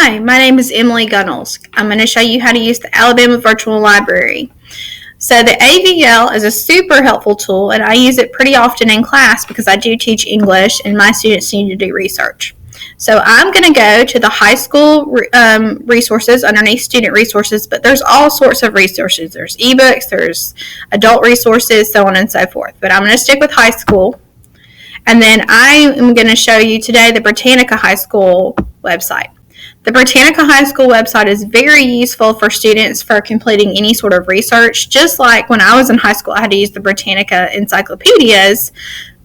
Hi, my name is Emily Gunnels. I'm going to show you how to use the Alabama Virtual Library. So the AVL is a super helpful tool, and I use it pretty often in class because I do teach English and my students need to do research. So I'm going to go to the high school resources underneath student resources, but there's all sorts of resources. There's ebooks, there's adult resources, so on and so forth. But I'm going to stick with high school. And then I am going to show you today the Britannica High School website. The Britannica High School website is very useful for students for completing any sort of research. Just like when I was in high school, I had to use the Britannica encyclopedias.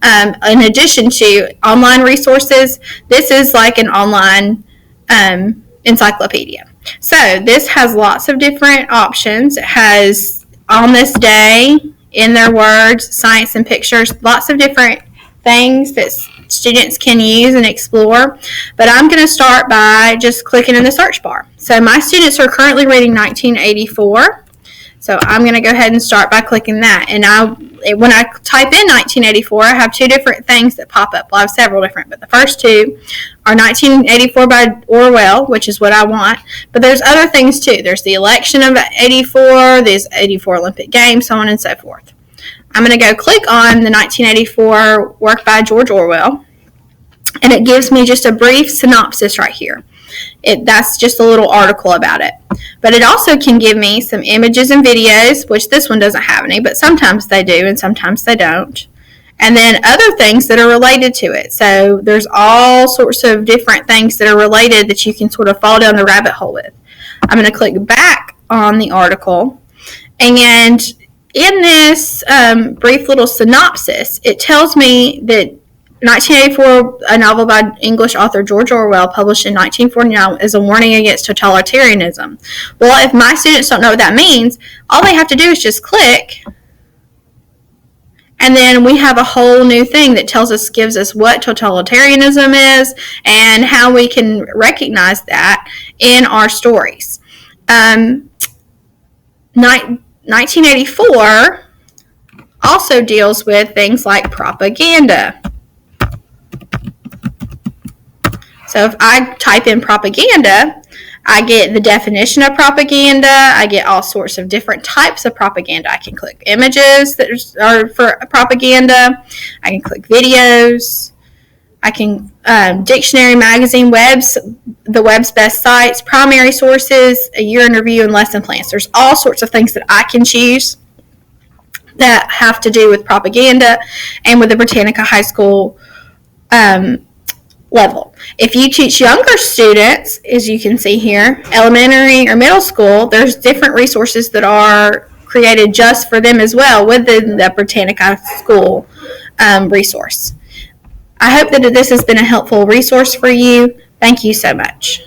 In addition to online resources, this is like an online encyclopedia. So this has lots of different options. It has on this day, in their words, science and pictures, lots of different things that students can use and explore. But I'm going to start by just clicking in the search bar. So my students are currently reading 1984. So I'm going to go ahead and start by clicking that. And when I type in 1984, I have two different things that pop up. Well, I have several different, but the first two are 1984 by Orwell, which is what I want. But there's other things too. There's the election of 84, there's 84 Olympic Games, so on and so forth. I'm going to go click on the 1984 work by George Orwell, and it gives me just a brief synopsis right here. That's just a little article about it. But it also can give me some images and videos, which this one doesn't have any, but sometimes they do and sometimes they don't. And then other things that are related to it. So there's all sorts of different things that are related that you can sort of fall down the rabbit hole with. I'm going to click back on the article, and in this brief little synopsis, it tells me that 1984, a novel by English author George Orwell, published in 1949, is a warning against totalitarianism. Well, if my students don't know what that means, all they have to do is just click, and then we have a whole new thing that gives us what totalitarianism is and how we can recognize that in our stories. 1984 also deals with things like propaganda. So if I type in propaganda, I get the definition of propaganda. I get all sorts of different types of propaganda. I can click images that are for propaganda. I can click videos. I can dictionary, magazine, webs, the web's best sites, primary sources, a year in review, and lesson plans. There's all sorts of things that I can choose that have to do with propaganda and with the Britannica High School level. If you teach younger students, as you can see here, elementary or middle school, there's different resources that are created just for them as well within the Britannica School resource. I hope that this has been a helpful resource for you. Thank you so much.